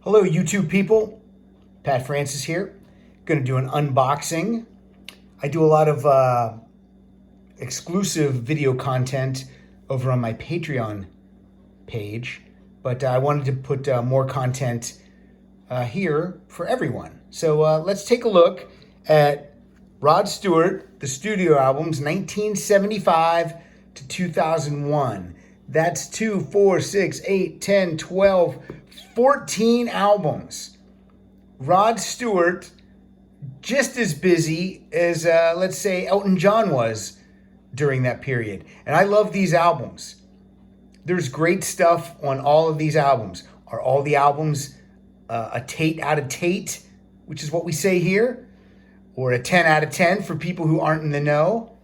Hello, YouTube people. Pat Francis here. Going to do an unboxing. I do a lot of exclusive video content over on my Patreon page, but I wanted to put more content here for everyone. So let's take a look at Rod Stewart, the studio albums, 1975 to 2001. That's 2, 4, 6, 8, 10, 12, 14 albums. Rod Stewart, just as busy as, let's say, Elton John was during that period. And I love these albums. There's great stuff on all of these albums. Are all the albums a Tate out of Tate, which is what we say here? Or a 10 out of 10 for people who aren't in the know?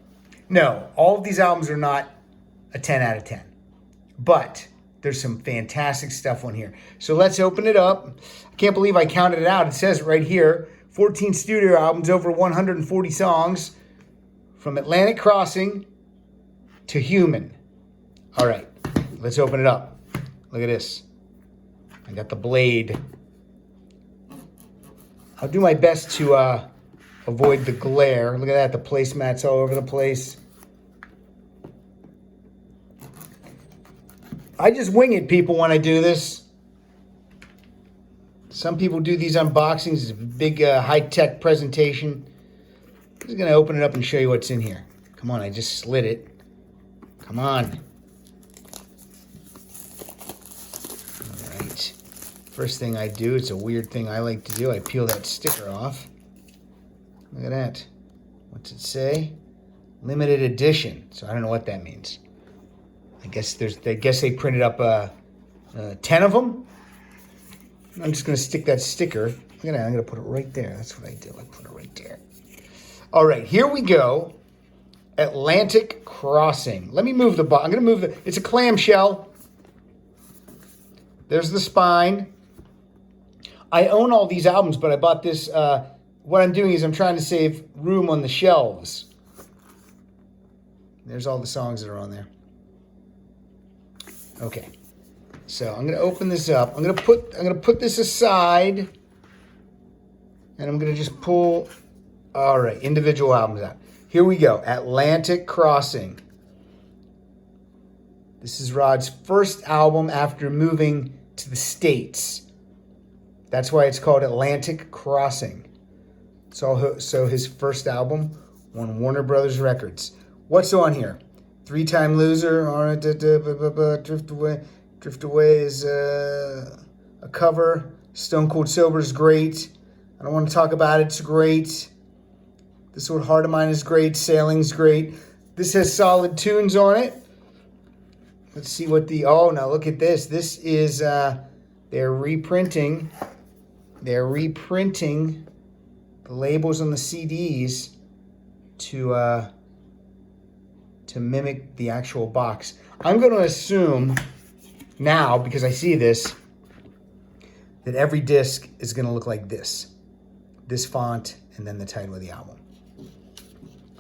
No, all of these albums are not a 10 out of 10. But there's some fantastic stuff on here. So let's open it up. I can't believe I counted it out. It says it right here. 14 studio albums, over 140 songs. From Atlantic Crossing to Human. All right, let's open it up. Look at this. I got the blade. I'll do my best to avoid the glare. Look at that, the placemats all over the place. I just wing it, people, when I do this. Some people do these unboxings. It's a big high-tech presentation. I'm just going to open it up and show you what's in here. Come on, I just slid it. Come on. All right. First thing I do, it's a weird thing I like to do. I peel that sticker off. Look at that. What's it say? Limited edition. So I don't know what that means. I guess they printed up 10 of them. I'm just going to stick that sticker. I'm going to put it right there. That's what I do. I put it right there. All right, here we go. Atlantic Crossing. Let me move the box. I'm going to move it's a clamshell. There's the spine. I own all these albums, but I bought this. What I'm doing is I'm trying to save room on the shelves. There's all the songs that are on there. Okay, so I'm going to open this up. I'm going to put this aside, and I'm going to just pull. All right, individual albums out. Here we go. Atlantic Crossing. This is Rod's first album after moving to the States. That's why it's called Atlantic Crossing. So his first album on Warner Brothers Records. What's on here? Three-time loser. All right, Drift Away. Drift Away is a cover. Stone Cold Sober is great. I don't want to talk about it. It's great. This Old Heart of Mine is great. Sailing's great. This has solid tunes on it. Let's see what oh, now look at this. This is, they're reprinting the labels on the CDs to mimic the actual box. I'm going to assume now, because I see this, that every disc is going to look like this. This font, and then the title of the album.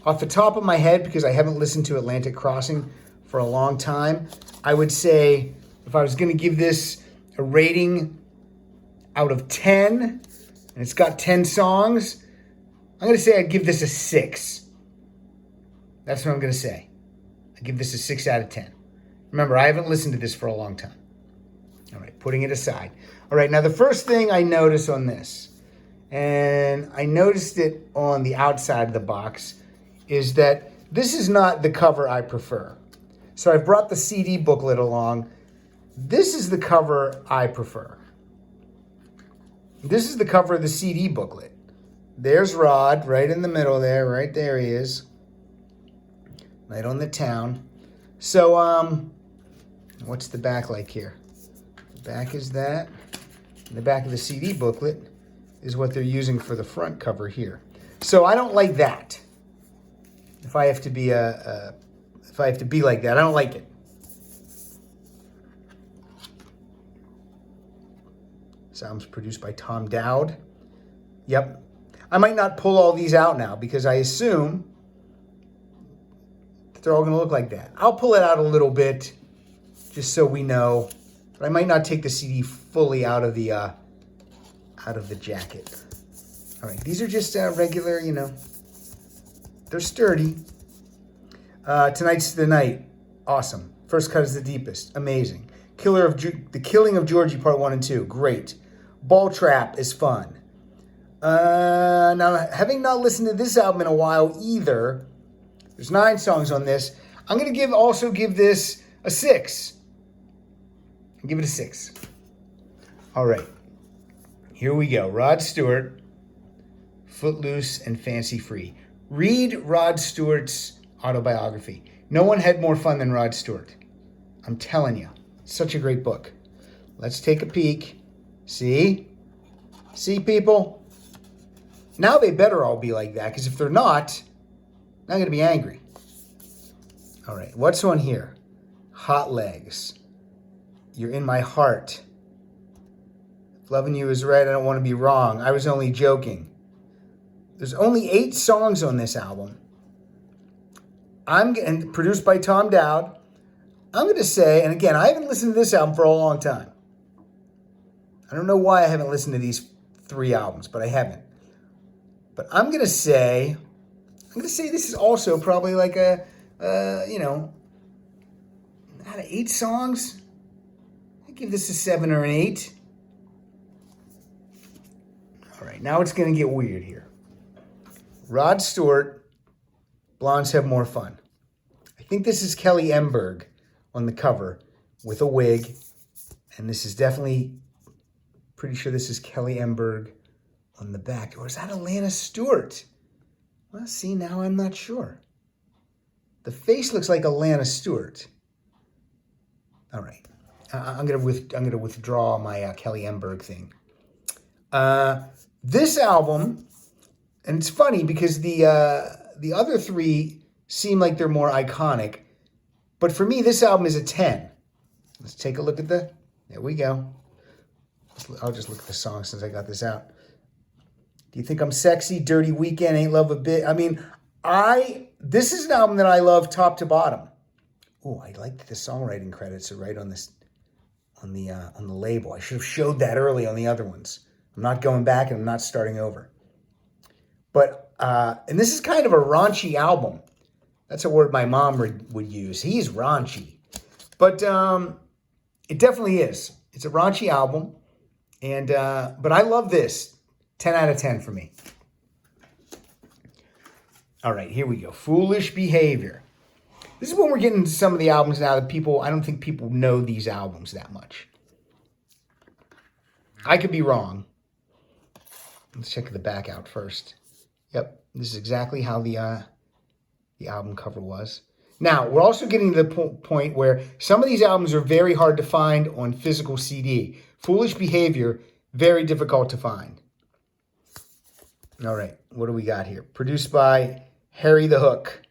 Off the top of my head, because I haven't listened to Atlantic Crossing for a long time, I would say if I was going to give this a rating out of 10, and it's got 10 songs, I'm going to say I'd give this a 6. That's what I'm going to say. I give this a 6 out of 10. Remember, I haven't listened to this for a long time. All right, putting it aside. All right, now the first thing I notice on this, and I noticed it on the outside of the box, is that this is not the cover I prefer. So I've brought the CD booklet along. This is the cover I prefer. This is the cover of the CD booklet. There's Rod right in the middle there. Right there he is. Right on the town. So, what's the back like here? The back is that. And the back of the CD booklet is what they're using for the front cover here. So I don't like that. If I have to be like that, I don't like it. This album's produced by Tom Dowd. Yep. I might not pull all these out now because I assume that they're all going to look like that. I'll pull it out a little bit just so we know. But I might not take the CD fully out of the out of the jacket. All right, these are just regular, they're sturdy. Tonight's the Night, awesome. First Cut is the Deepest, amazing. The Killing of Georgie, Part 1 and 2, great. Ball Trap is fun. Now, having not listened to this album in a while either, there's 9 songs on this. I'm going to also give this a 6. I'll give it a 6. All right. Here we go. Rod Stewart, Footloose and Fancy Free. Read Rod Stewart's autobiography. No one had more fun than Rod Stewart. I'm telling you. Such a great book. Let's take a peek. See? See, people? Now they better all be like that, because if they're not, I'm going to be angry. All right. What's on here? Hot Legs. You're in my heart. If loving you is right, I don't want to be wrong. I was only joking. There's only 8 songs on this album. And produced by Tom Dowd. I'm going to say, and again, I haven't listened to this album for a long time. I don't know why I haven't listened to these 3 albums, but I haven't. But I'm going to say this is also probably like out of 8 songs, I give this a 7 or an 8. All right, now it's going to get weird here. Rod Stewart, Blondes Have More Fun. I think this is Kelly Emberg on the cover with a wig. And this is definitely, pretty sure this is Kelly Emberg on the back. Or is that Alana Stewart? Well, see, now I'm not sure. The face looks like Alana Stewart. All right. I'm gonna withdraw my Kelly Emberg thing. This album, and it's funny because the other 3 seem like they're more iconic, but for me, this album is a 10. Let's take a look at there we go. I'll just look at the song since I got this out. Do you think I'm sexy? Dirty Weekend, Ain't Love a Bit. I mean, this is an album that I love top to bottom. Oh, I liked the songwriting credits are right on this, on the label. I should have showed that early on the other ones. I'm not going back and I'm not starting over. But, and this is kind of a raunchy album. That's a word my mom would use. He's raunchy. But it definitely is. It's a raunchy album. And but I love this. 10 out of 10 for me. All right, here we go. Foolish Behavior. This is when we're getting into some of the albums now that I don't think people know these albums that much. I could be wrong. Let's check the back out first. Yep, this is exactly how the album cover was. Now, we're also getting to the point where some of these albums are very hard to find on physical CD. Foolish Behavior, very difficult to find. All right, what do we got here? Produced by Harry the Hook.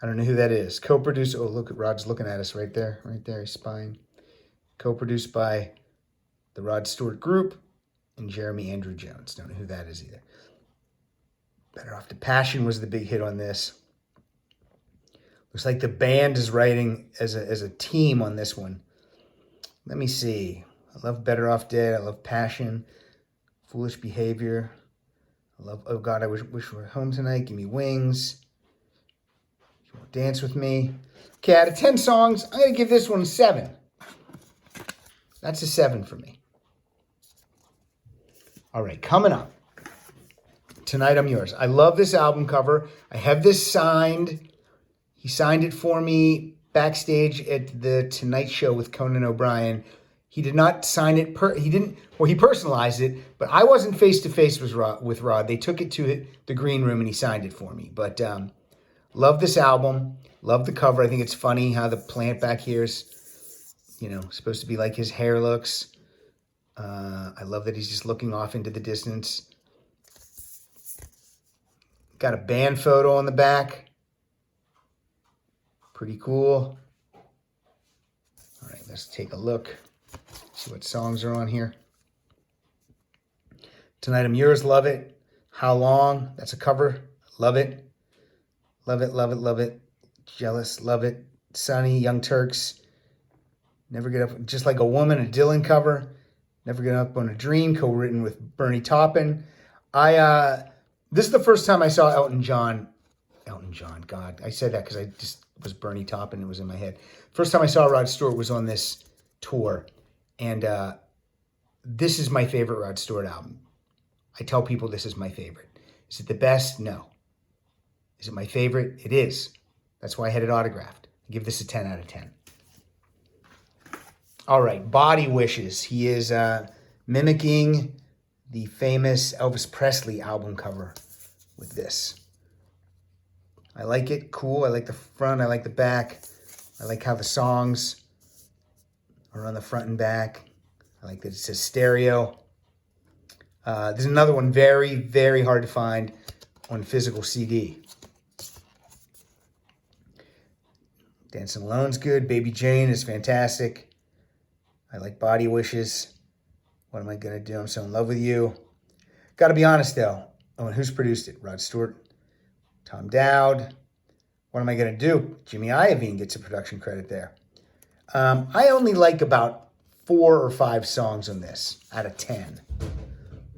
I don't know who that is. Co-produced, oh, look, Rod's looking at us right there, he's spying. Co-produced by the Rod Stewart Group and Jeremy Andrew Jones. Don't know who that is either. Better Off to Passion was the big hit on this. Looks like the band is writing as a team on this one. Let me see. I love Better Off Dead. I love Passion. Foolish Behavior. I love Oh God, I Wish We Were Home Tonight. Give Me Wings. You Won't Dance With Me. Okay, out of 10 songs, I'm going to give this one a 7. That's a 7 for me. All right, coming up. Tonight I'm Yours. I love this album cover. I have this signed. He signed it for me backstage at the Tonight Show with Conan O'Brien. He did not sign it. He personalized it, but I wasn't face to face with Rod. They took it to the green room and he signed it for me. But love this album. Love the cover. I think it's funny how the plant back here is, supposed to be like his hair looks. I love that he's just looking off into the distance. Got a band photo on the back. Pretty cool. All right, let's take a look. See what songs are on here. Tonight I'm Yours, love it. How Long, that's a cover. Love it. Love it, love it, love it. Jealous, love it. Sunny, Young Turks. Never Get Up, Just Like a Woman, a Dylan cover. Never Get Up on a Dream, co-written with Bernie Taupin. This is the first time I saw Elton John. God, I said that because I just was Bernie Taupin. It was in my head. First time I saw Rod Stewart was on this tour, and this is my favorite Rod Stewart album. I tell people this is my favorite. Is it the best? No. Is it my favorite? It is. That's why I had it autographed. I give this a 10 out of 10. All right, Body Wishes. He is mimicking the famous Elvis Presley album cover with this. I like it. Cool. I like the front. I like the back. I like how the songs are on the front and back. I like that it says stereo. There's another one very, very hard to find on physical CD. Dancing Alone's good. Baby Jane is fantastic. I like Body Wishes. What am I going to do? I'm so in love with you. Got to be honest, though. Oh, and who's produced it? Rod Stewart, Tom Dowd. What am I going to do? Jimmy Iovine gets a production credit there. I only like about 4 or 5 songs on this out of 10.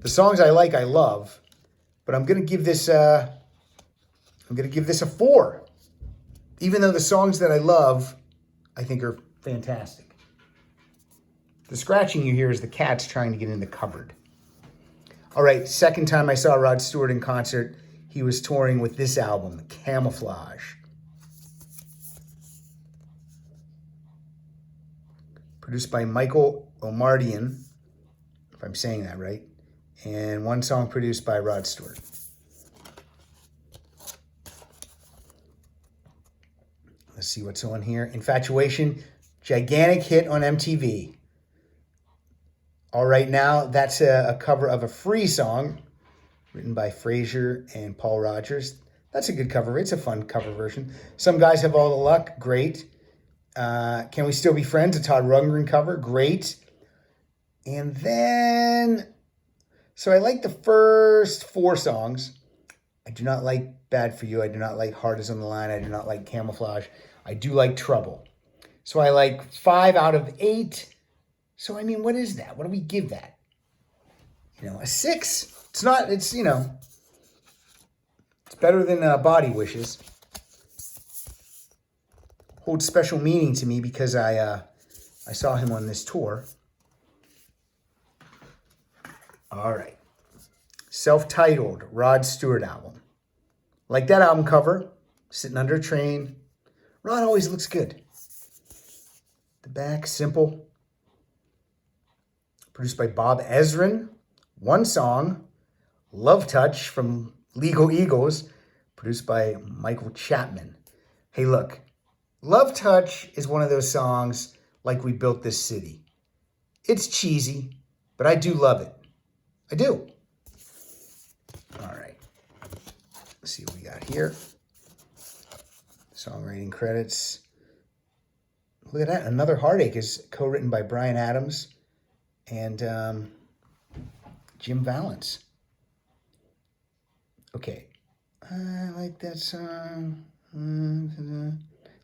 The songs I like, I love, but I'm going to give this a 4. Even though the songs that I love, I think are fantastic. The scratching you hear is the cats trying to get in the cupboard. All right, second time I saw Rod Stewart in concert, he was touring with this album, Camouflage. Produced by Michael Omardian, if I'm saying that right, and one song produced by Rod Stewart. Let's see what's on here. Infatuation, gigantic hit on MTV. All Right Now, that's a cover of a Free song written by Frazier and Paul Rogers. That's a good cover. It's a fun cover version. Some Guys Have All the Luck, great. Can We Still Be Friends, a Todd Rundgren cover, great. And then, so I like the first 4 songs. I do not like Bad For You. I do not like Heart Is on the Line. I do not like Camouflage. I do like Trouble. So I like 5 out of 8. So, I mean, what is that? What do we give that? A 6. It's not, it's, it's better than Body Wishes. Holds special meaning to me because I saw him on this tour. All right. Self-titled Rod Stewart album. Like that album cover, sitting under a train. Rod always looks good. The back, simple. Produced by Bob Ezrin. One song, Love Touch from Legal Eagles, produced by Michael Chapman. Hey, look, Love Touch is one of those songs like We Built This City. It's cheesy, but I do love it. I do. All right. Let's see what we got here. Songwriting credits. Look at that. Another Heartache is co-written by Bryan Adams and Jim Valance. Okay. I like that song.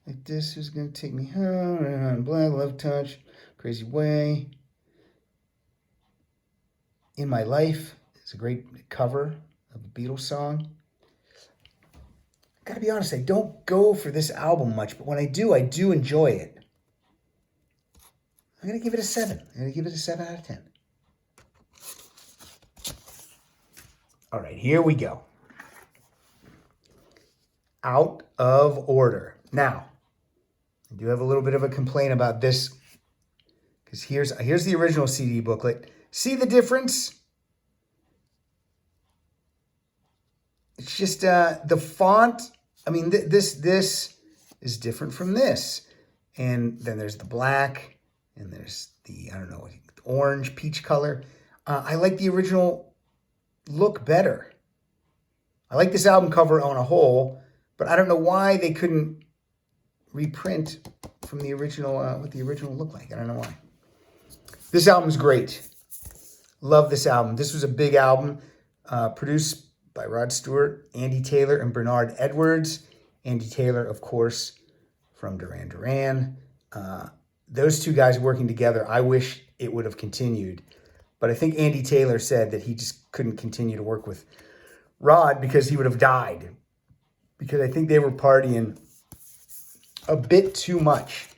Like This Is Gonna Take Me Home. Black Love Touch. Crazy Way. In My Life is a great cover of a Beatles song. Gotta be honest, I don't go for this album much, but when I do enjoy it. I'm gonna give it a 7. I'm gonna give it a 7 out of 10. All right, here we go. Out of Order. Now, I do have a little bit of a complaint about this, because here's the original CD booklet. See the difference? It's just the font. I mean, this is different from this. And then there's the black, and there's the, I don't know, orange, peach color. I like the original look better. I like this album cover on a whole, but I don't know why they couldn't reprint from the original, what the original looked like. I don't know why. This album's great. Love this album. This was a big album, produced by Rod Stewart, Andy Taylor, and Bernard Edwards. Andy Taylor, of course, from Duran Duran. Those two guys working together, I wish it would have continued. But I think Andy Taylor said that he just couldn't continue to work with Rod because he would have died. Because I think they were partying a bit too much.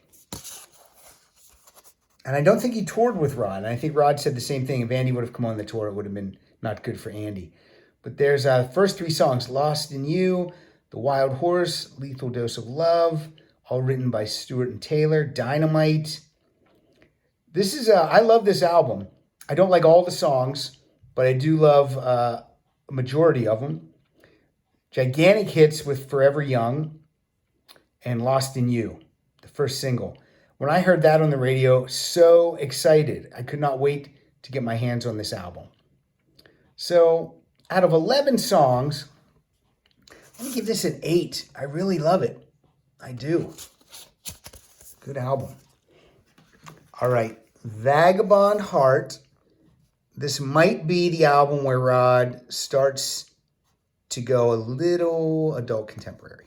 And I don't think he toured with Rod. And I think Rod said the same thing. If Andy would have come on the tour, it would have been not good for Andy. But there's first three songs, Lost in You, The Wild Horse, Lethal Dose of Love, all written by Stewart and Taylor, Dynamite. This is, I love this album. I don't like all the songs, but I do love a majority of them. Gigantic hits with Forever Young and Lost in You, the first single. When I heard that on the radio, so excited. I could not wait to get my hands on this album. So out of 11 songs, let me give this an 8. I really love it. I do. Good album. All right, Vagabond Heart. This might be the album where Rod starts to go a little adult contemporary.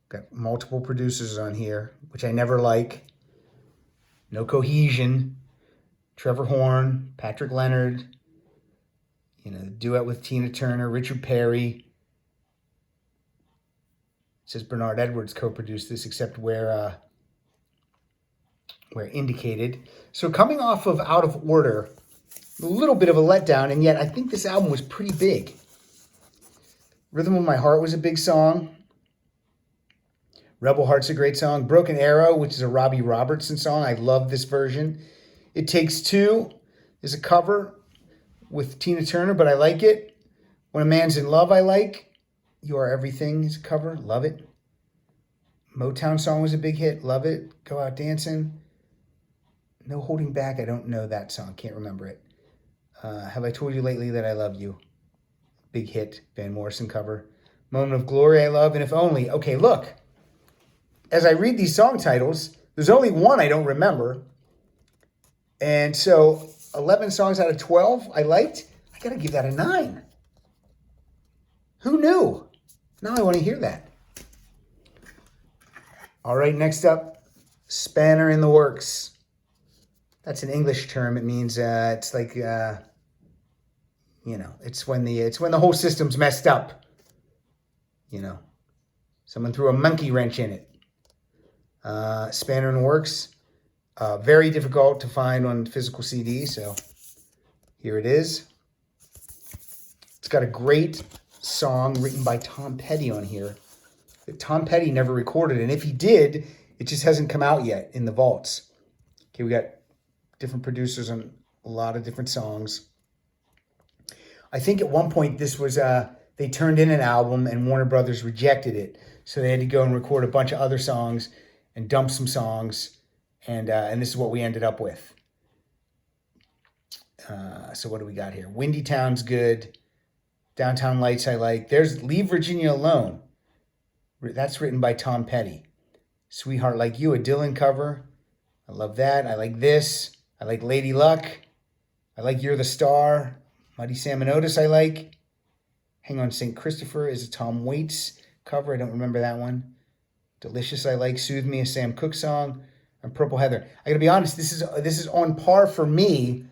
Got multiple producers on here, which I never like. No cohesion. Trevor Horn, Patrick Leonard, duet with Tina Turner, Richard Perry. It says Bernard Edwards co-produced this, except where indicated. So coming off of Out of Order, a little bit of a letdown, and yet I think this album was pretty big. Rhythm of My Heart was a big song. Rebel Heart's a great song. Broken Arrow, which is a Robbie Robertson song. I love this version. It Takes Two is a cover with Tina Turner, but I like it. When a Man's in Love, I like. You Are Everything is a cover. Love it. Motown song was a big hit. Love it. Go Out Dancing. No Holding Back. I don't know that song. Can't remember it. Have I Told You Lately That I Love You? Big hit. Van Morrison cover. Moment of Glory, I love. And If Only. Okay, look. As I read these song titles, there's only one I don't remember. And so 11 songs out of 12 I liked. I got to give that a 9. Who knew? Now I want to hear that. All right, next up, Spanner in the Works. That's an English term. It means it's like it's when the whole system's messed up. Someone threw a monkey wrench in it. Spanner in the Works. Very difficult to find on physical CD, so here it is. It's got a great song written by Tom Petty on here that Tom Petty never recorded, and if he did, it just hasn't come out yet in the vaults. Okay, we got different producers on a lot of different songs. I think at one point this was, they turned in an album and Warner Brothers rejected it, so they had to go and record a bunch of other songs and dump some songs. And this is what we ended up with. So what do we got here? Windy Town's good. Downtown Lights I like. There's Leave Virginia Alone. That's written by Tom Petty. Sweetheart Like You, a Dylan cover. I love that. I like this. I like Lady Luck. I like You're the Star. Muddy Sam and Otis I like. Hang On St. Christopher is a Tom Waits cover. I don't remember that one. Delicious I like. Soothe Me, a Sam Cooke song. And Purple Heather. I gotta be honest, this is on par for me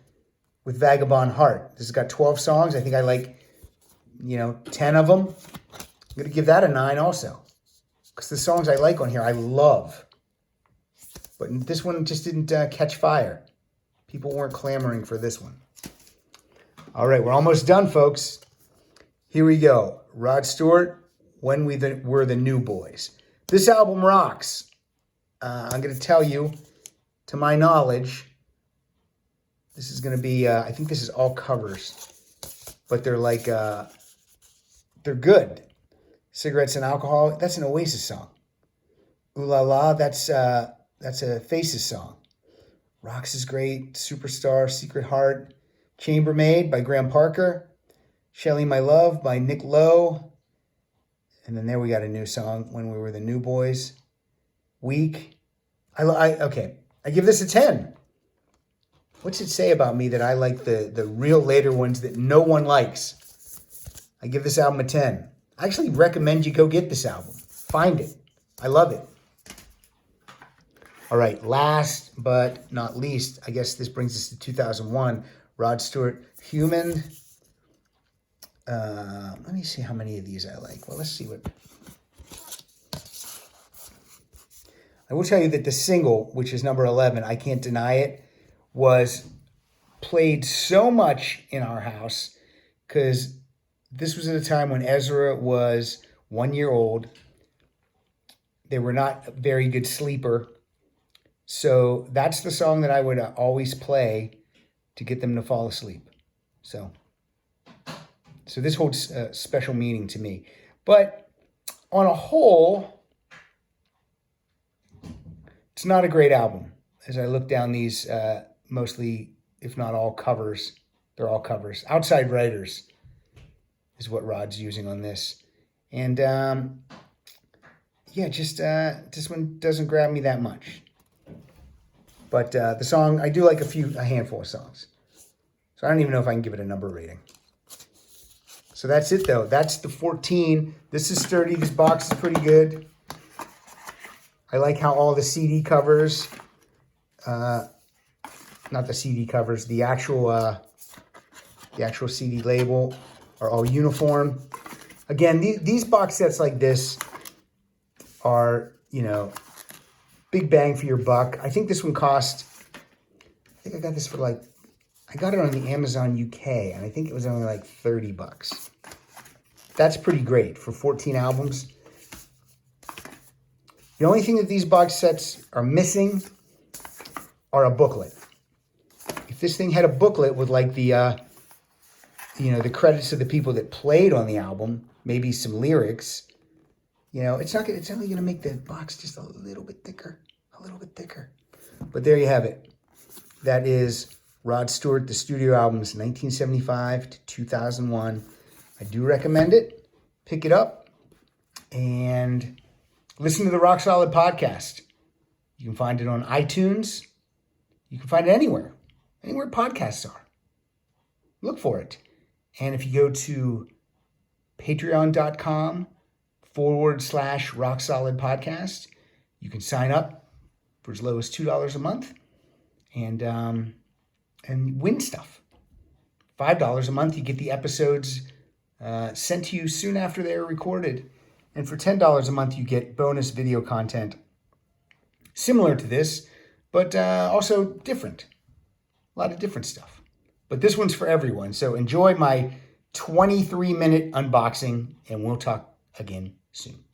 with Vagabond Heart. This has got 12 songs. I think I like, 10 of them. I'm gonna give that a 9 also. Because the songs I like on here, I love. But this one just didn't catch fire. People weren't clamoring for this one. All right, we're almost done, folks. Here we go. Rod Stewart, When We Were the New Boys. This album rocks. I'm going to tell you, to my knowledge, this is going to be, I think this is all covers, but they're like, they're good. Cigarettes and Alcohol, that's an Oasis song. Ooh La La, that's a Faces song. Rocks is great. Superstar, Secret Heart. Chambermaid by Graham Parker. Shelley My Love by Nick Lowe. And then there we got a new song, When We Were the New Boys. Weak. Okay. I give this a 10. What's it say about me that I like the real later ones that no one likes? I give this album a 10. I actually recommend you go get this album. Find it. I love it. All right, last but not least, I guess this brings us to 2001, Rod Stewart, Human. Let me see how many of these I like. Well, let's see what... I will tell you that the single, which is number 11, I Can't Deny It, was played so much in our house because this was at a time when Ezra was 1 year old. They were not a very good sleeper. So that's the song that I would always play to get them to fall asleep. So this holds a special meaning to me. But on a whole, it's not a great album. As I look down these mostly, if not all, covers, they're all covers. Outside Writers is what Rod's using on this. And yeah, just this one doesn't grab me that much. But the song, I do like a handful of songs. So I don't even know if I can give it a number rating. So that's it, though. That's the 14. This is sturdy. This box is pretty good. I like how all the CD covers, not the CD covers, the actual CD label are all uniform. Again, these box sets like this are, you know, big bang for your buck. I think this one cost, I think I got this for like, I got it on the Amazon UK, and I think it was only like $30. That's pretty great for 14 albums. The only thing that these box sets are missing are a booklet. If this thing had a booklet with like the, you know, the credits of the people that played on the album, maybe some lyrics, you know, it's only going to make the box just a little bit thicker. But there you have it. That is Rod Stewart, the studio albums, 1975 to 2001. I do recommend it. Pick it up and listen to the Rock Solid podcast. You can find it on iTunes. You can find it anywhere podcasts are. Look for it. And if you go to patreon.com/Rock Solid podcast, you can sign up for as low as $2 a month and win stuff. $5 a month, you get the episodes sent to you soon after they are recorded. And for $10 a month, you get bonus video content similar to this, but also different. A lot of different stuff. But this one's for everyone. So enjoy my 23-minute unboxing, and we'll talk again soon.